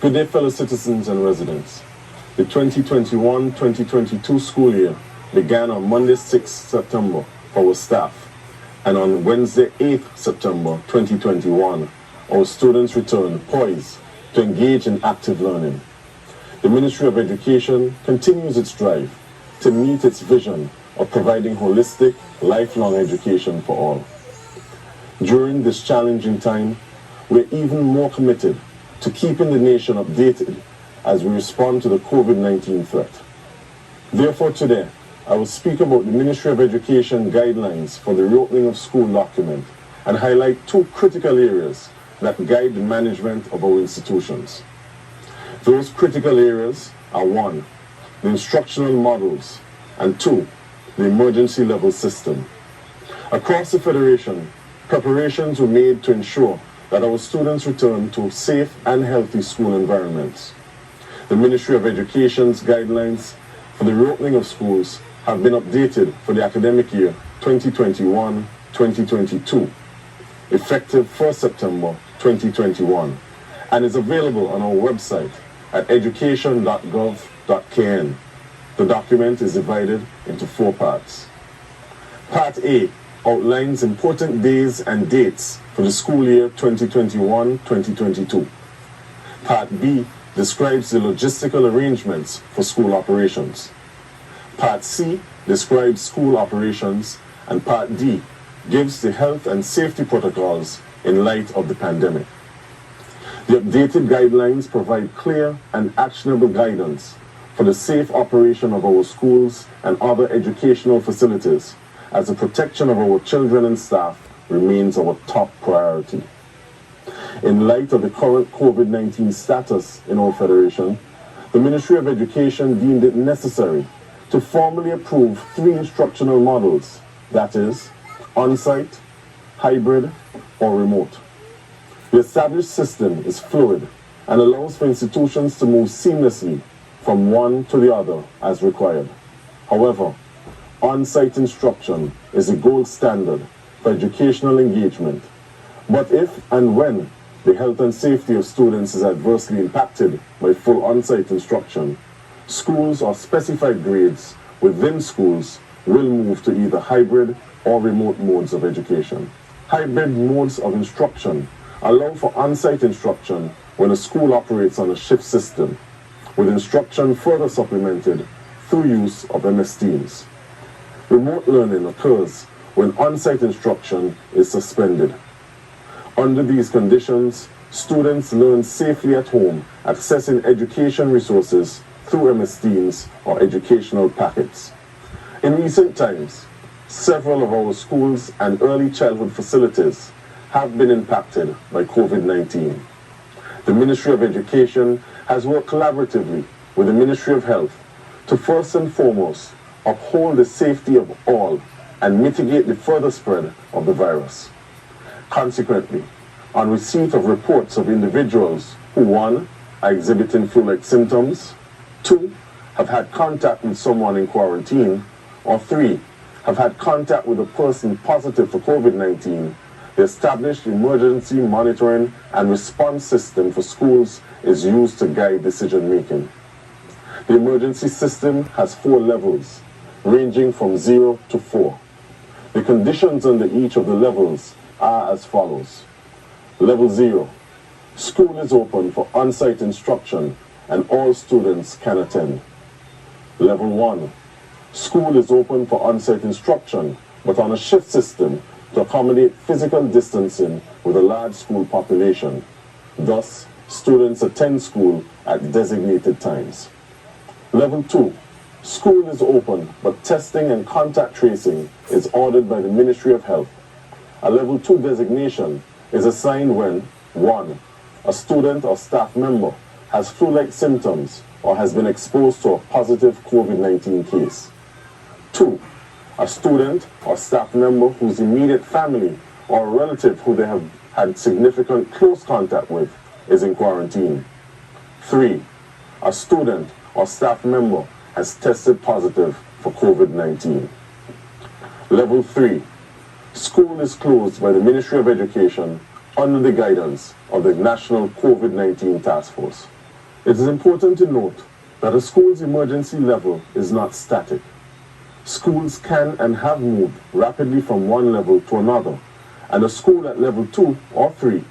Good day, fellow citizens and residents. The 2021-2022 school year began on Monday, 6th September for our staff, and on Wednesday, 8th September 2021, our students returned poised to engage in active learning. The Ministry of Education continues its drive to meet its vision of providing holistic, lifelong education for all. During this challenging time, we're even more committed to keeping the nation updated as we respond to the COVID-19 threat. Therefore, today, I will speak about the Ministry of Education guidelines for the reopening of school document and highlight two critical areas that guide the management of our institutions. Those critical areas are 1, the instructional models, and 2, the emergency level system. Across the Federation, preparations were made to ensure that our students return to safe and healthy school environments. The Ministry of Education's guidelines for the reopening of schools have been updated for the academic year 2021-2022, effective 1st September 2021, and is available on our website at education.gov.kn. The document is divided into 4 parts. Part A outlines important days and dates for the school year 2021-2022. Part B describes the logistical arrangements for school operations. Part C describes school operations, and Part D gives the health and safety protocols in light of the pandemic. The updated guidelines provide clear and actionable guidance for the safe operation of our schools and other educational facilities, as the protection of our children and staff remains our top priority. In light of the current COVID-19 status in our Federation, the Ministry of Education deemed it necessary to formally approve 3 instructional models, that is, on-site, hybrid, or remote. The established system is fluid and allows for institutions to move seamlessly from one to the other as required. However, on-site instruction is the gold standard for educational engagement. But if and when the health and safety of students is adversely impacted by full on-site instruction, schools or specified grades within schools will move to either hybrid or remote modes of education. Hybrid modes of instruction allow for on-site instruction when a school operates on a shift system, with instruction further supplemented through use of MS Teams. Remote learning occurs when on-site instruction is suspended. Under these conditions, students learn safely at home, accessing education resources through MS Teams or educational packets. In recent times, several of our schools and early childhood facilities have been impacted by COVID-19. The Ministry of Education has worked collaboratively with the Ministry of Health to first and foremost uphold the safety of all and mitigate the further spread of the virus. Consequently, on receipt of reports of individuals who 1, are exhibiting flu-like symptoms, 2, have had contact with someone in quarantine, or 3, have had contact with a person positive for COVID-19, the established emergency monitoring and response system for schools is used to guide decision-making. The emergency system has 4 levels, ranging from 0 to 4. The conditions under each of the levels are as follows. Level 0, school is open for on-site instruction and all students can attend. Level 1, school is open for on-site instruction but on a shift system to accommodate physical distancing with a large school population. Thus, students attend school at designated times. Level 2, school is open, but testing and contact tracing is ordered by the Ministry of Health. A Level 2 designation is assigned when 1, a student or staff member has flu-like symptoms or has been exposed to a positive COVID-19 case. 2, a student or staff member whose immediate family or a relative who they have had significant close contact with is in quarantine. 3, a student or staff member has tested positive for COVID-19. Level 3, school is closed by the Ministry of Education under the guidance of the National COVID-19 Task Force. It is important to note that a school's emergency level is not static. Schools can and have moved rapidly from one level to another, and a school at level 2 or 3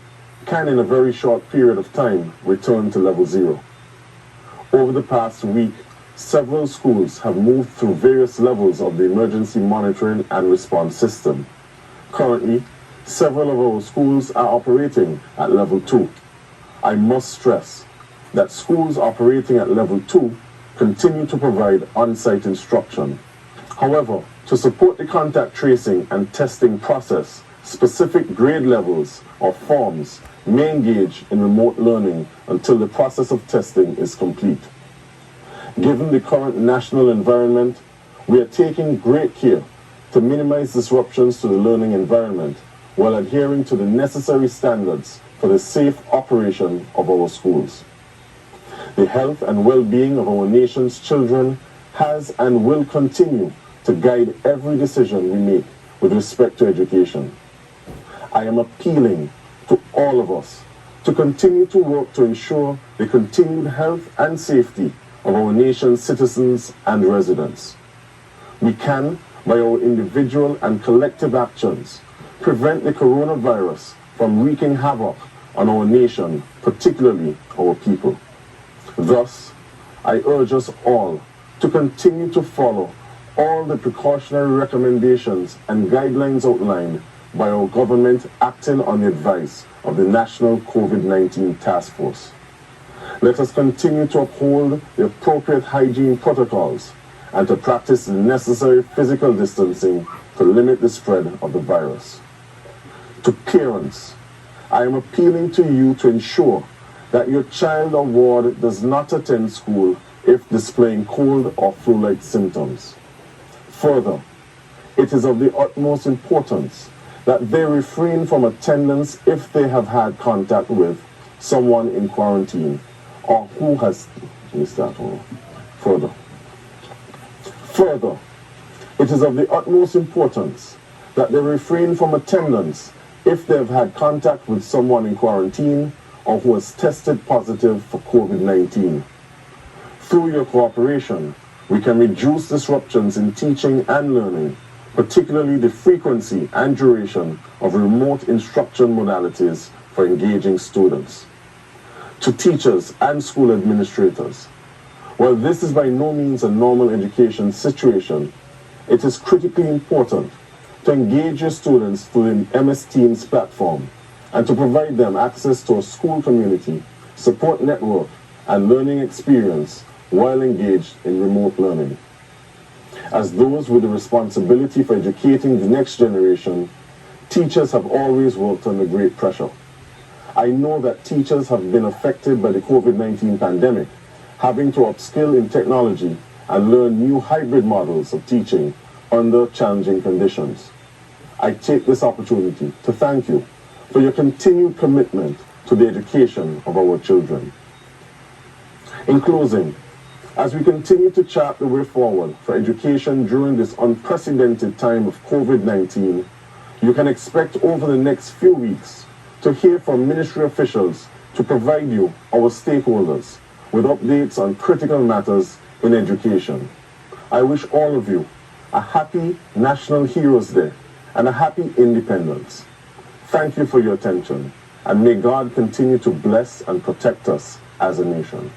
can in a very short period of time return to level 0. Over the past week, several schools have moved through various levels of the emergency monitoring and response system. Currently, several of our schools are operating at level 2. I must stress that schools operating at level 2 continue to provide on-site instruction. However, to support the contact tracing and testing process, specific grade levels or forms may engage in remote learning until the process of testing is complete. Given the current national environment, we are taking great care to minimize disruptions to the learning environment while adhering to the necessary standards for the safe operation of our schools. The health and well-being of our nation's children has and will continue to guide every decision we make with respect to education. I am appealing to all of us to continue to work to ensure the continued health and safety of our nation's citizens and residents. We can, by our individual and collective actions, prevent the coronavirus from wreaking havoc on our nation, particularly our people. Thus, I urge us all to continue to follow all the precautionary recommendations and guidelines outlined by our government acting on the advice of the National COVID-19 Task Force. Let us continue to uphold the appropriate hygiene protocols and to practice the necessary physical distancing to limit the spread of the virus. To parents, I am appealing to you to ensure that your child or ward does not attend school if displaying cold or flu-like symptoms. Further, it is of the utmost importance that they refrain from attendance if they have had contact with someone in quarantine or who has... Further, it is of the utmost importance that they refrain from attendance if they have had contact with someone in quarantine or who has tested positive for COVID-19. Through your cooperation, we can reduce disruptions in teaching and learning, particularly the frequency and duration of remote instruction modalities for engaging students. To teachers and school administrators, while this is by no means a normal education situation, it is critically important to engage your students through the MS Teams platform and to provide them access to a school community, support network, and learning experience while engaged in remote learning. As those with the responsibility for educating the next generation, teachers have always worked under great pressure. I know that teachers have been affected by the COVID-19 pandemic, having to upskill in technology and learn new hybrid models of teaching under challenging conditions. I take this opportunity to thank you for your continued commitment to the education of our children. In closing, as we continue to chart the way forward for education during this unprecedented time of COVID-19, you can expect over the next few weeks to hear from ministry officials to provide you, our stakeholders, with updates on critical matters in education. I wish all of you a happy National Heroes Day and a happy Independence. Thank you for your attention, and may God continue to bless and protect us as a nation.